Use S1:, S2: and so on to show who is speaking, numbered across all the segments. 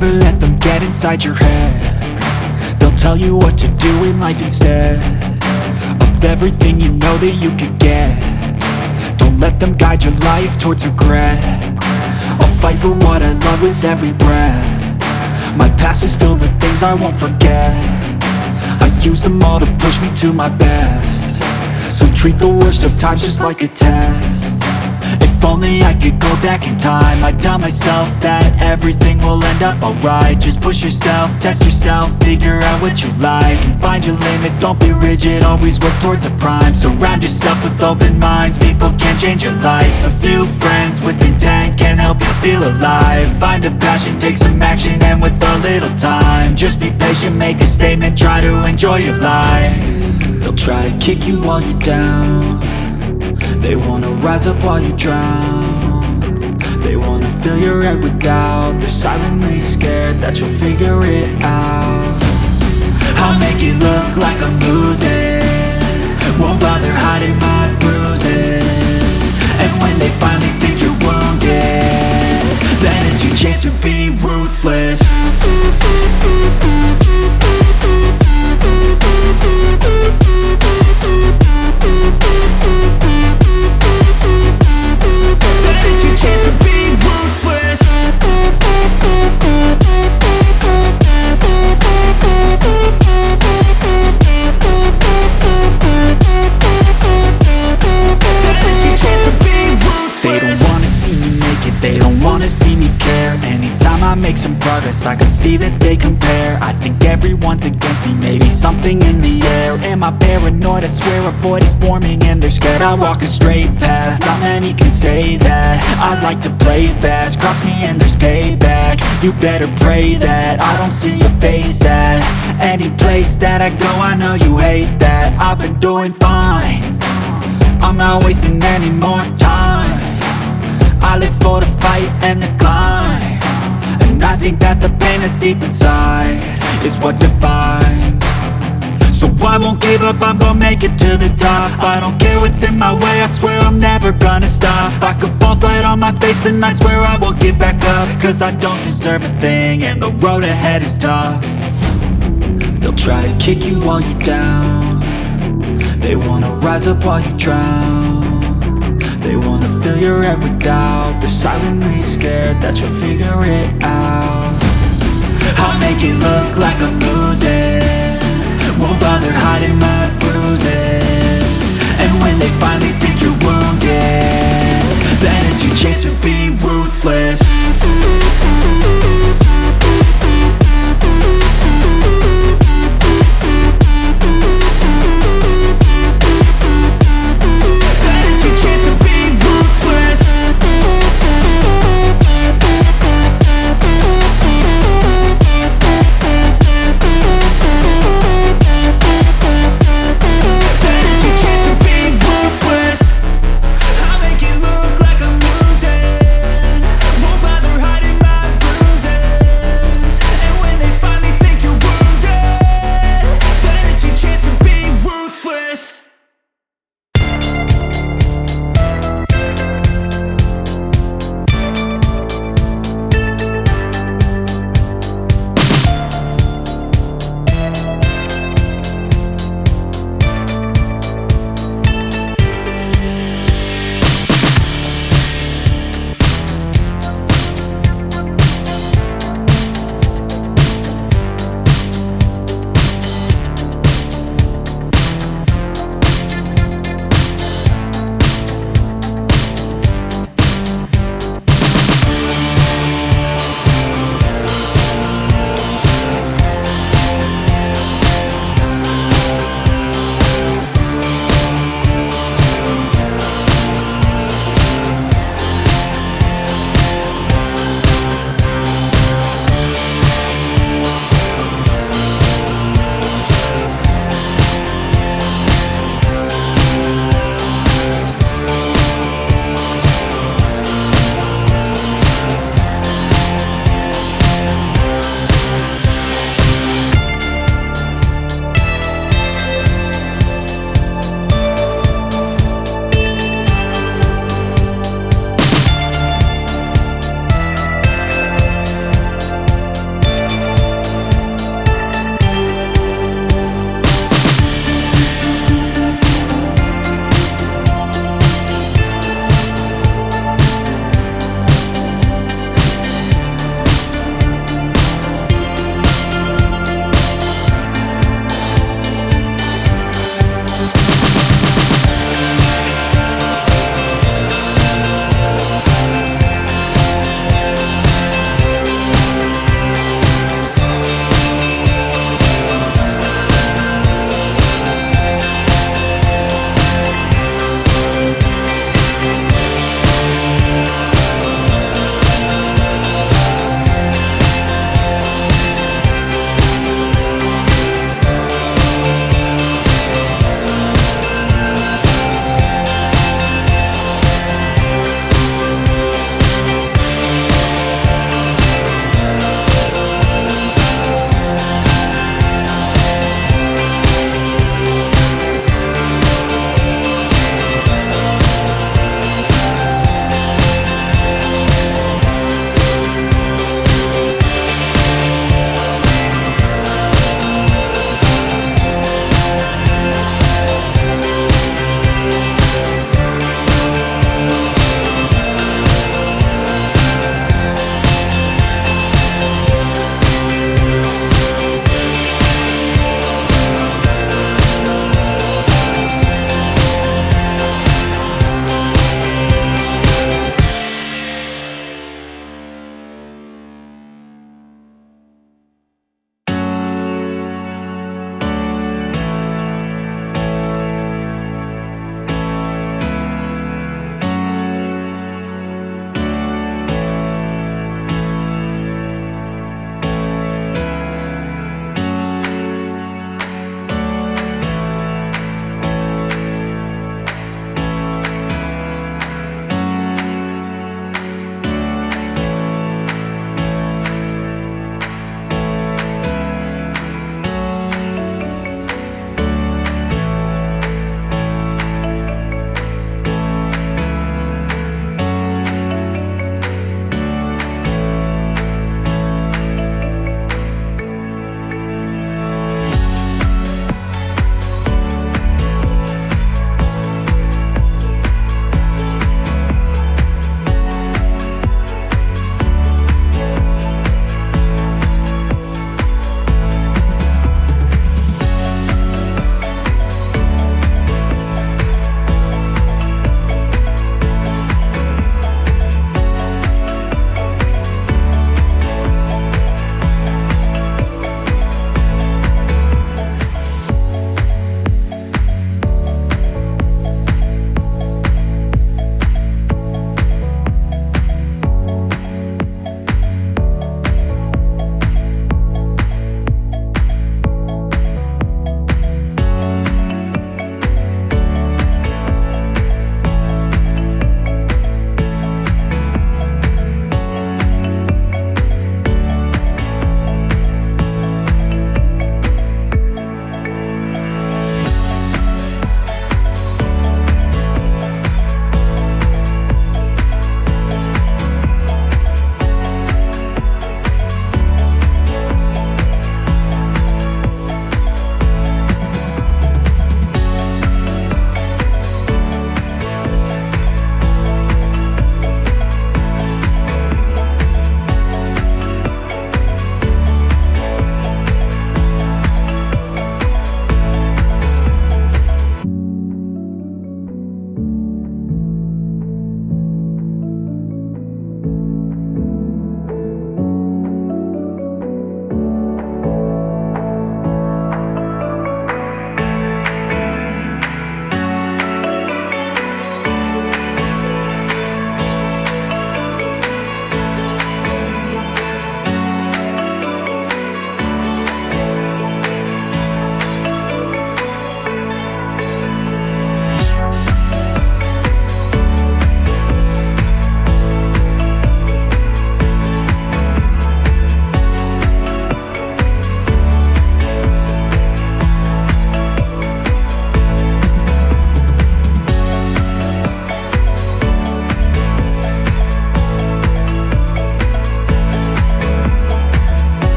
S1: never let them get inside your head. They'll tell you what to do in life instead of everything you know that you could get. Don't let them guide your life towards regret. I'll fight for what I love with every breath. My past is filled with things I won't forget. I use them all to push me to my best. So treat the worst of times just like a test. If only I could go back in time, I'd tell myself that everything will end up alright. Just push yourself, test yourself, figure out what you like, and find your limits, don't be rigid, always work towards a prime. Surround yourself with open minds, people can change your life. A few friends with intent can help you feel alive. Find a passion, take some action, and with a little time, just be patient, make a statement, try to enjoy your life. They'll try to kick you while you're down. They wanna rise up while you drown. They wanna fill your head with doubt. They're silently scared that you'll figure it out. I'll make it look like I'm losing, won't bother hiding my bruises. And when they finally think you're wounded, then it's your chance to be ruthless. Make some progress, I can see that they compare. I think everyone's against me, maybe something in the air. Am I paranoid? I swear a void is forming and they're scared. I walk a straight path, not many can say that. I like to play fast, cross me and there's payback. You better pray that I don't see your face at any place that I go. I know you hate that. I've been doing fine, I'm not wasting any more time. I live for the fight and the climb, and I think that the pain that's deep inside is what defines. So I won't give up, I'm gonna make it to the top. I don't care what's in my way, I swear I'm never gonna stop. I could fall flat on my face and I swear I will get back up, cause I don't deserve a thing and the road ahead is tough. They'll try to kick you while you're down. They wanna rise up while you drown. They wanna fill your head with doubt. They're silently scared that you'll figure it out. I'll make it look like I'm losing, won't bother hiding my bruises. And when they finally think you're wounded, then it's your chance to be ruthless.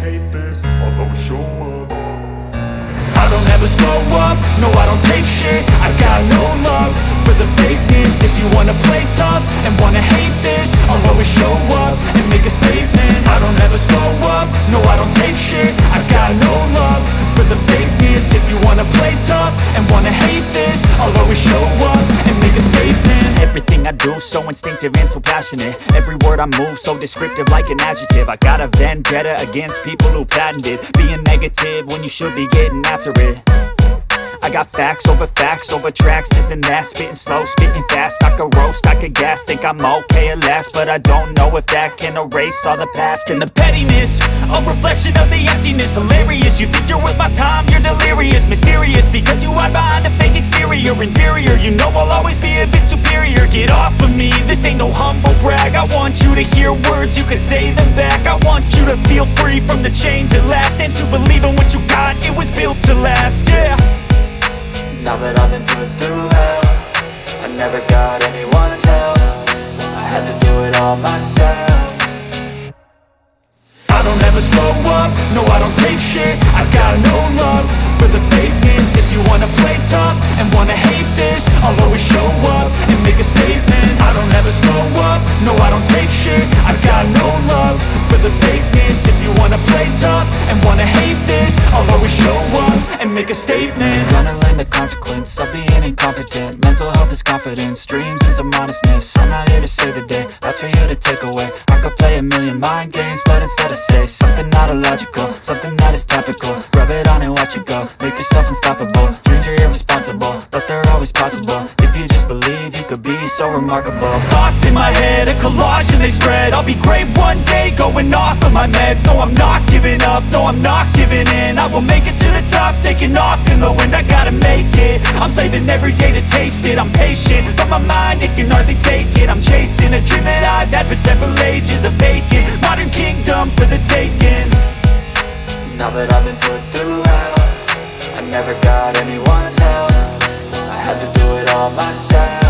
S2: hate this, I'll always show up.
S1: I don't ever slow up, no I don't take shit. I got no love for the fakeness. If you wanna play tough and wanna hate this, I'll always show up and make a statement. I don't ever slow up, no I don't take shit. I got no love for the fakeness. If you wanna play tough and wanna hate this, I'll always show up and make a statement. Everything I do so instinctive and so passionate. Every word I move so descriptive like an adjective. I got a vendetta against people who patented being negative when you should be getting after it. I got facts over tracks, this and that. Spitting slow, spitting fast. I could roast, I could gas. Think I'm okay at last, but I don't know if that can erase all the past. And the pettiness, a reflection of the emptiness. Hilarious, you think you're worth my time, you're delirious. Mysterious, because you hide behind a fake exterior. Inferior, you know I'll always be a bit superior. Get off of me, this ain't no humble brag. I want you to hear words, you can say them back. I want you to feel free from the chains at last, and to believe in what you got, it was built to last, yeah.
S3: Now that I've been put through hell, I never got anyone's help. I had to do it all myself.
S1: I don't ever slow up, no I don't take shit. I got no love for the fakeness. If you wanna play tough and wanna hate this, I'll always show up and make a statement. I don't ever slow up, no I don't take shit. I got no love for the fakeness. If you wanna play tough and wanna hate this, I'll always show up and make a statement.
S3: Gonna learn the consequence of being incompetent. Mental health is confidence, dreams and some honestness. I'm not here to save the day, that's for you to take away. I could play a million mind games, but instead I say something not illogical, something that is topical. Rub it on and watch it go, make yourself unstoppable. Dreams are irresponsible, but they're always possible. If you just believe, you could be so remarkable.
S1: Thoughts in my head, a collage and they spread. I'll be great one day, going off of my meds. No, I'm not giving up, no, I'm not giving in. I will make it to the top, taking off in the wind. I gotta make it, I'm saving every day to taste it. I'm patient, but my mind, it can hardly take it. I'm chasing a dream that I've had for several ages. A vacant, modern kingdom for the taking.
S3: Now that I've been put through hell, I never got anyone's help. I had to do it all myself.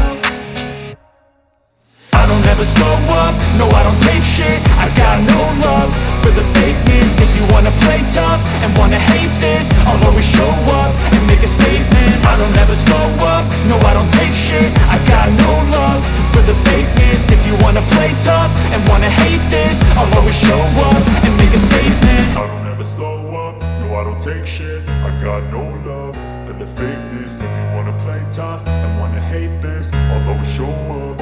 S1: I don't ever slow up, no I don't take shit. I got no love for the fakeness. If you wanna play tough and wanna hate this, I'll always show up and make a statement. I don't ever slow up, no I don't take shit. I got no love for the fakeness. If you wanna play tough and wanna hate this, I'll always show up and make a statement.
S2: I don't ever slow up, no I don't take shit. I got no love for the fakeness. If you wanna play tough and wanna hate this, I'll always show up.